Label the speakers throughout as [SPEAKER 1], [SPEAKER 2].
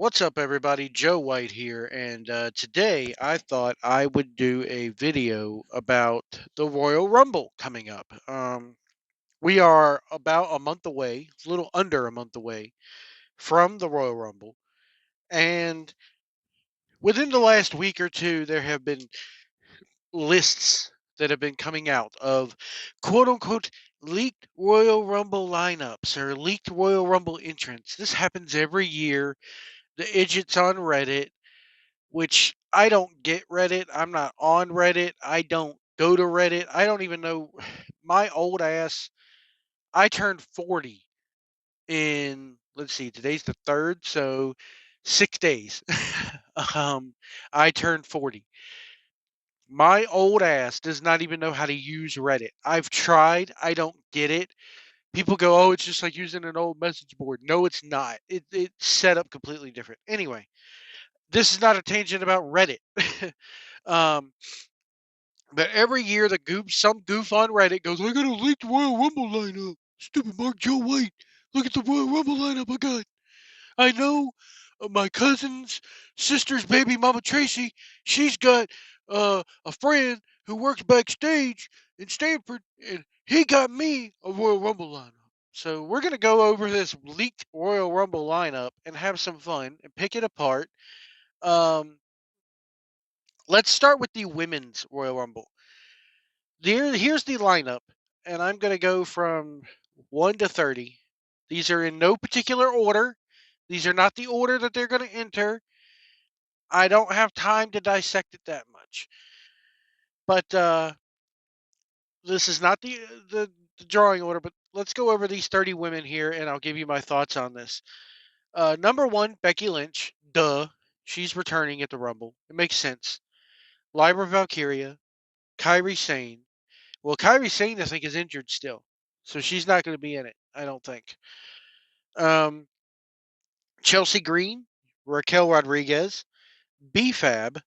[SPEAKER 1] What's up, everybody? Joe White here, and today I thought I would do a video about the Royal Rumble coming up. We are about a month away, a little under a month away from the Royal Rumble, and within the last week or two, there have been lists that have been coming out of quote unquote leaked Royal Rumble lineups or leaked Royal Rumble entrants. This happens every year. The idiots on Reddit, which I don't get Reddit. I'm not on Reddit. I don't go to Reddit. I don't even know my old ass. I turned 40 in, let's see, today's the 3rd, so 6 days. um I turned 40. My old ass does not even know how to use Reddit. I've tried. I don't get it. People go, "Oh, it's just like using an old message board." No, it's not. It's set up completely different. Anyway, this is not a tangent about Reddit. um But every year, some goof on Reddit goes, "I got a leaked Royal Rumble lineup. Stupid Mark Joe White. Look at the Royal Rumble lineup I got. I know my cousin's sister's baby mama Tracy. She's got a friend who works backstage in Stanford, and he got me a Royal Rumble lineup." So we're gonna go over this leaked Royal Rumble lineup and have some fun and pick it apart. Um, let's start with the women's Royal Rumble. Here's the lineup, and I'm going to go from 1 to 30. These are in no particular order. These are not the order that they're going to enter. I don't have time to dissect it that much. But this is not the drawing order, but let's go over these 30 women here, and I'll give you my thoughts on this. Number 1, Becky Lynch. Duh. She's returning at the Rumble. It makes sense. Lyra Valkyria. Kairi Sane. Well, Kairi Sane, I think, is injured still. So she's not going to be in it, I don't think. Um, Chelsea Green, Raquel Rodriguez, BFAB,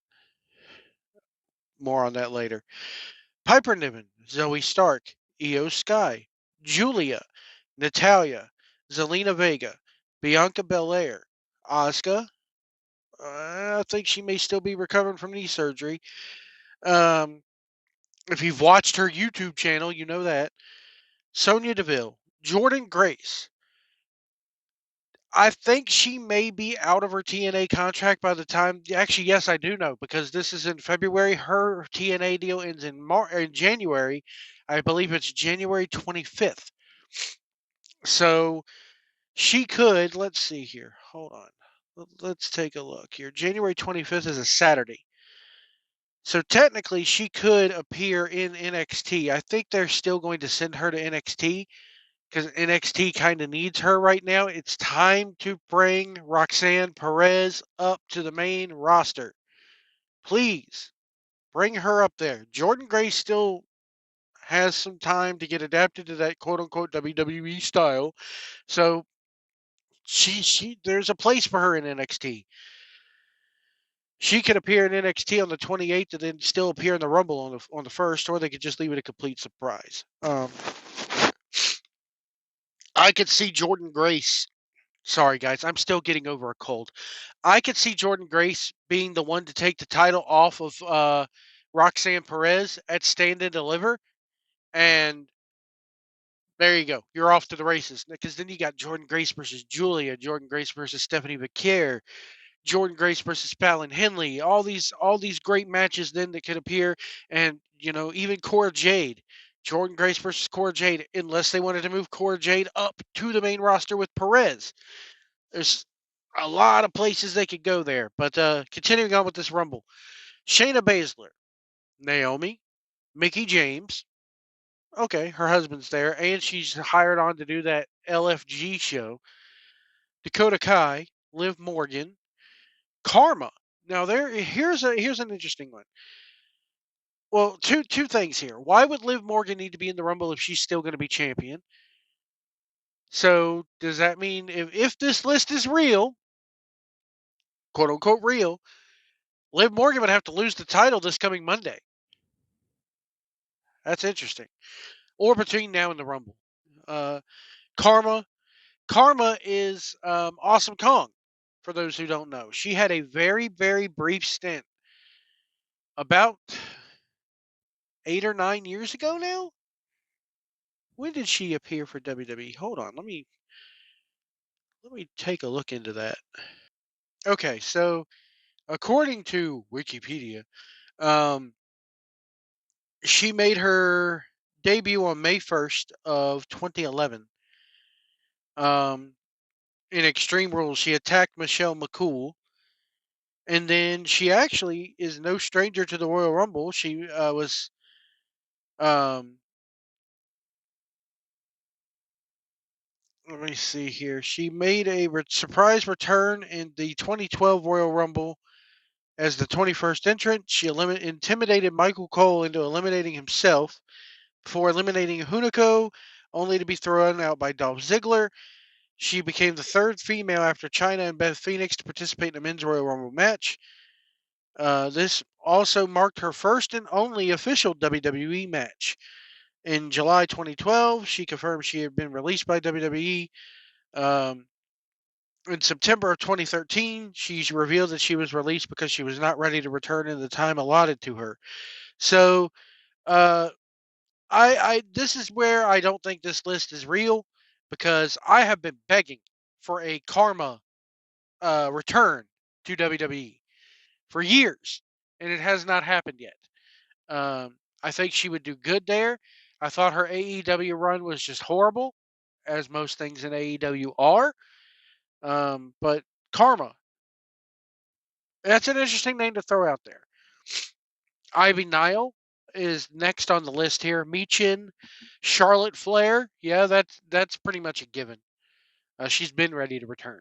[SPEAKER 1] more on that later. Piper Niven, Zoe Stark, Io Sky, Julia, Natalia, Zelina Vega, Bianca Belair, Asuka. I think she may still be recovering from knee surgery. Um, if you've watched her YouTube channel, you know that. Sonya Deville, Jordan Grace, I think she may be out of her TNA contract by the time. Actually, yes, I do know because this is in February. Her TNA deal ends in January. I believe it's January 25th. So she could. Let's see here. Hold on. Let's take a look here. January 25th is a Saturday. So technically, she could appear in NXT. I think they're still going to send her to NXT because NXT kind of needs her right now. It's time to bring Roxanne Perez up to the main roster. Please bring her up there. Jordan Grace still has some time to get adapted to that quote unquote WWE style. So she there's a place for her in NXT. She could appear in NXT on the 28th and then still appear in the Rumble on the 1st, or they could just leave it a complete surprise. I could see Jordan Grace. Sorry, guys, I'm still getting over a cold. I could see Jordan Grace being the one to take the title off of Roxanne Perez at Stand and Deliver, and there you go. You're off to the races. Because then you got Jordan Grace versus Julia, Jordan Grace versus Stephanie McCare, Jordan Grace versus Fallon Henley. All these great matches then that could appear, and even Cora Jade. Jordan Grace versus Cora Jade, unless they wanted to move Cora Jade up to the main roster with Perez. There's a lot of places they could go there. But continuing on with this Rumble, Shayna Baszler, Naomi, Mickey James. Okay, her husband's there, and she's hired on to do that LFG show. Dakota Kai, Liv Morgan, Karma. Now here's an interesting one. Well, two things here. Why would Liv Morgan need to be in the Rumble if she's still going to be champion? So does that mean if this list is real, quote unquote real, Liv Morgan would have to lose the title this coming Monday? That's interesting. Or between now and the Rumble. Uh, Karma. Karma is Awesome Kong. for those who don't know. She had a very, very brief stint about 8 or 9 years ago now. When did she appear for WWE? Hold on, let me take a look into that. Okay, so according to Wikipedia, um, she made her debut on May 1st of 2011. Um, in Extreme Rules, she attacked Michelle McCool, and then she actually is no stranger to the Royal Rumble. She was um, let me see here. She made a surprise return in the 2012 Royal Rumble as the 21st entrant. She intimidated Michael Cole into eliminating himself before eliminating Hunico, only to be thrown out by Dolph Ziggler. She became the third female after Chyna and Beth Phoenix to participate in a men's Royal Rumble match. This also marked her first and only official WWE match. In July 2012, she confirmed she had been released by WWE. Um, in September of 2013, she revealed that she was released because she was not ready to return in the time allotted to her. So, uh, this is where I don't think this list is real because I have been begging for a Karma return to WWE for years, and it has not happened yet. I think she would do good there. I thought her AEW run was just horrible, as most things in AEW are. But Karma, that's an interesting name to throw out there. Ivy Nile is next on the list here. Michin, Charlotte Flair. Yeah, that's pretty much a given. She's been ready to return.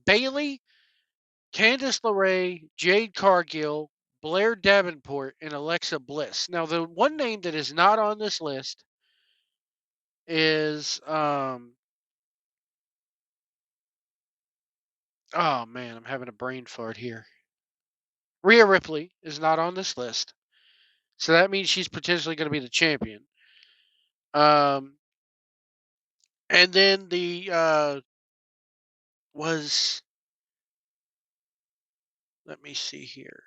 [SPEAKER 1] Bailey, Candice LeRae, Jade Cargill, Blair Davenport, and Alexa Bliss. Now, the one name that is not on this list is oh man, I'm having a brain fart here. Rhea Ripley is not on this list, so that means she's potentially going to be the champion. Um, and then the was let me see here.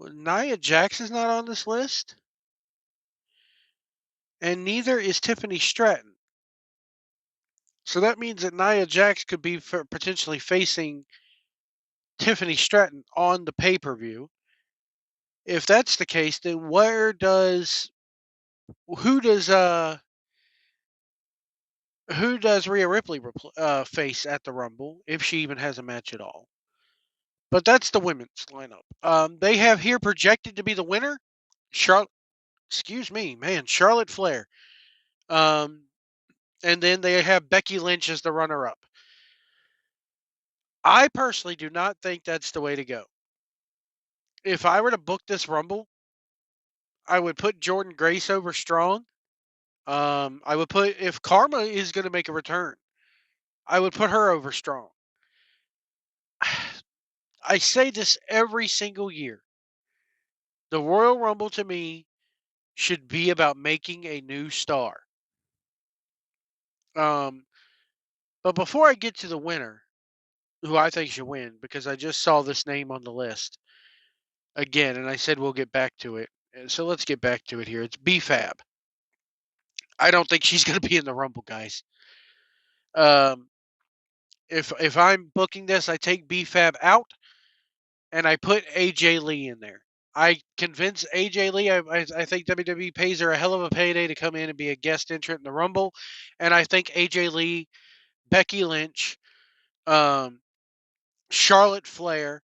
[SPEAKER 1] Well, Nia Jax is not on this list, and neither is Tiffany Stratton. So that means that Nia Jax could be potentially facing Tiffany Stratton on the pay per view. If that's the case, then who does who does Rhea Ripley face at the Rumble if she even has a match at all? But that's the women's lineup. They have here projected to be the winner, Charlotte. Excuse me, man, Charlotte Flair. Um, and then they have Becky Lynch as the runner-up. I personally do not think that's the way to go. If I were to book this Rumble, I would put Jordan Grace over Strong. I would put if Karma is going to make a return, I would put her over Strong. I say this every single year. The Royal Rumble to me should be about making a new star. Um, but before I get to the winner, who I think should win, because I just saw this name on the list again, and I said we'll get back to it. So let's get back to it here. It's BFAB. I don't think she's going to be in the Rumble, guys. Um, if I'm booking this, I take BFAB out and I put AJ Lee in there. I convince AJ Lee. I think WWE pays her a hell of a payday to come in and be a guest entrant in the Rumble, and I think AJ Lee, Becky Lynch, um, Charlotte Flair.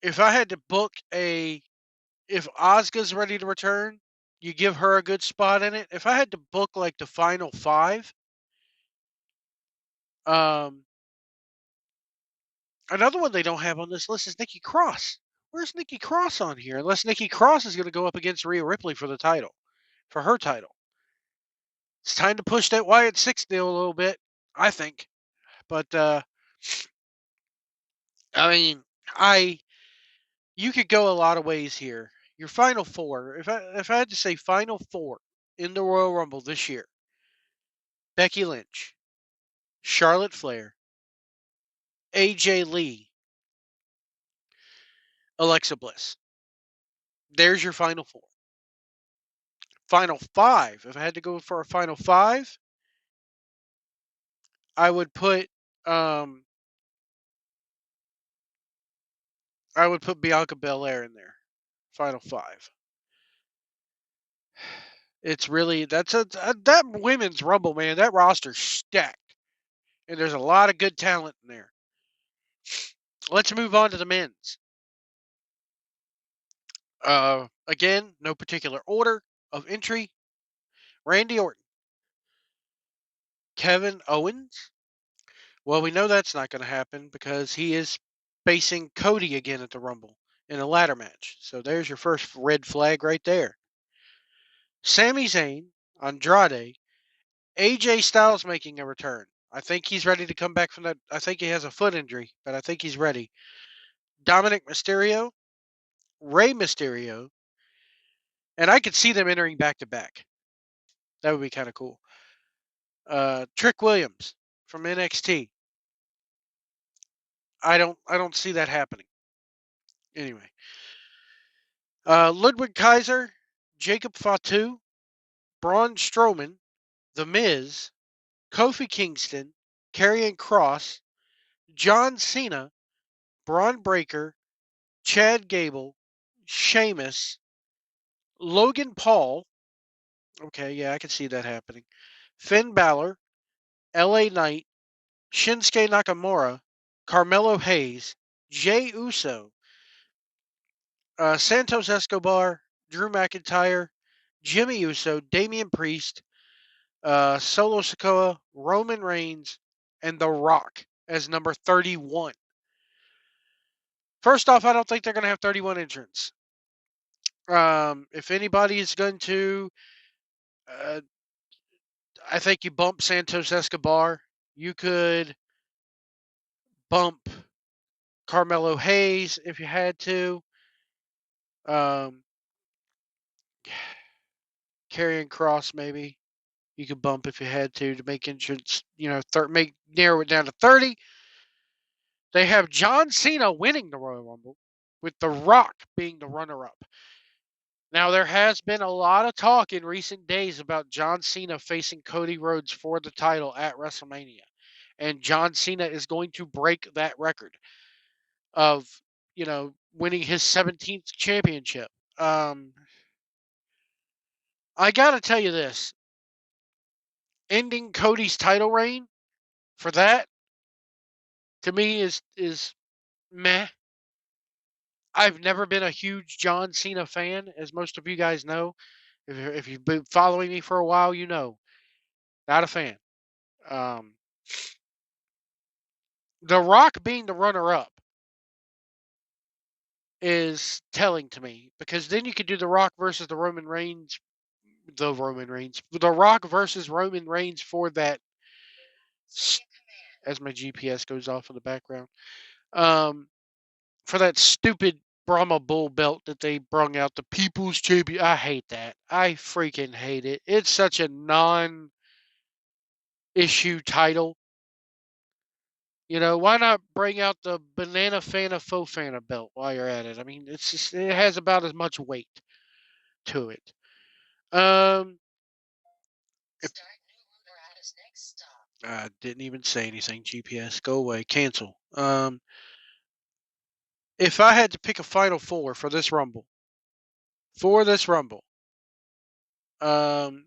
[SPEAKER 1] If I had to book if Asuka's ready to return, you give her a good spot in it. If I had to book like the final five, um, another one they don't have on this list is Nikki Cross. Where's Nikki Cross on here? Unless Nikki Cross is going to go up against Rhea Ripley for her title. It's time to push that Wyatt Six deal a little bit, I think. But I mean, you could go a lot of ways here. Your final four, if I had to say final four in the Royal Rumble this year, Becky Lynch, Charlotte Flair, AJ Lee, Alexa Bliss. There's your final four. Final five. If I had to go for a final five, I would put um I would put Bianca Belair in there. Final five. It's really that women's rumble, man. That roster's stacked, and there's a lot of good talent in there. Let's move on to the men's. Again, no particular order of entry. Randy Orton, Kevin Owens. Well, we know that's not going to happen because he is facing Cody again at the Rumble in a ladder match. So there's your first red flag right there. Sami Zayn, Andrade, AJ Styles making a return. I think he's ready to come back from that. I think he has a foot injury, but I think he's ready. Dominic Mysterio, Rey Mysterio, and I could see them entering back to back. That would be kind of cool. Trick Williams from NXT. I don't see that happening. Anyway, Ludwig Kaiser, Jacob Fatu, Braun Strowman, The Miz, Kofi Kingston, Karrion Kross, John Cena, Braun Breaker, Chad Gable, Sheamus, Logan Paul. Okay, yeah, I can see that happening. Finn Balor, LA Knight, Shinsuke Nakamura, Carmelo Hayes, Jey Uso, Santos Escobar, Drew McIntyre, Jimmy Uso, Damian Priest, Solo Sikoa, Roman Reigns, and The Rock as number 31. First off, I don't think they're going to have 31 entrants. If anybody is going to, uh, I think you bump Santos Escobar. You could bump Carmelo Hayes if you had to. Um, Karrion Kross maybe you could bump if you had to make entrance. Narrow it down to 30. They have John Cena winning the Royal Rumble, with The Rock being the runner-up. Now, there has been a lot of talk in recent days about John Cena facing Cody Rhodes for the title at WrestleMania. And John Cena is going to break that record of, winning his 17th championship. I got to tell you this. Ending Cody's title reign for that, to me, is meh. I've never been a huge John Cena fan, as most of you guys know. If you've been following me for a while, you know. Not a fan. Um, the Rock being the runner-up is telling to me, because then you could do The Rock versus the Rock versus Roman Reigns for that. As my GPS goes off in the background, um, for that stupid Brahma Bull belt that they brung out, the People's Champion. I hate that. I freaking hate it. It's such a non-issue title. Why not bring out the Banana Fana Fofana belt while you're at it? I mean, it has about as much weight to it. Um, didn't even say anything. GPS, go away, cancel. If I had to pick a final four for this Rumble, um,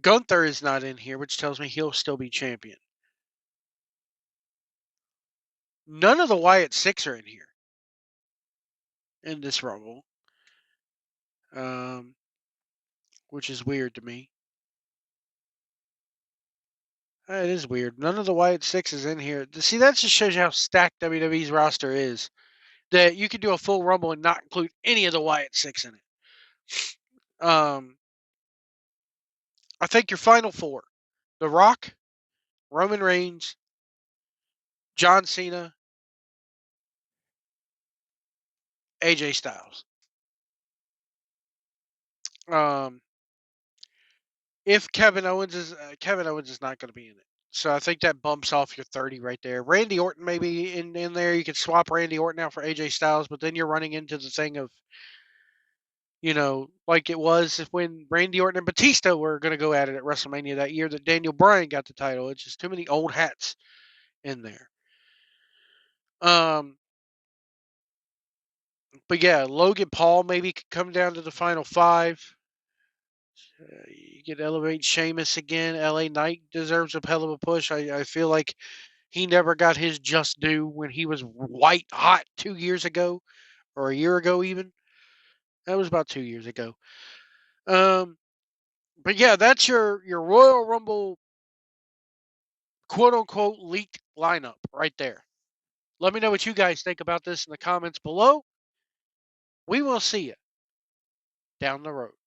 [SPEAKER 1] Gunther is not in here, which tells me he'll still be champion. None of the Wyatt Six are in here in this Rumble, um, which is weird to me. It is weird. None of the Wyatt Six is in here. See, that just shows you how stacked WWE's roster is. That you could do a full Rumble and not include any of the Wyatt Six in it. I think your final four: The Rock, Roman Reigns, John Cena, AJ Styles. Um, if Kevin Owens is not going to be in it. So I think that bumps off your 30 right there. Randy Orton maybe in there. You could swap Randy Orton out for AJ Styles, but then you're running into the thing of, like it was when Randy Orton and Batista were going to go at it at WrestleMania that year that Daniel Bryan got the title. It's just too many old hats in there. Um, but yeah, Logan Paul maybe could come down to the final five. You could elevate Sheamus again. LA Knight deserves a hell of a push. I feel like he never got his just due when he was white hot 2 years ago or a year ago even. That was about 2 years ago. But yeah, that's your Royal Rumble quote unquote leaked lineup right there. Let me know what you guys think about this in the comments below. We will see you down the road.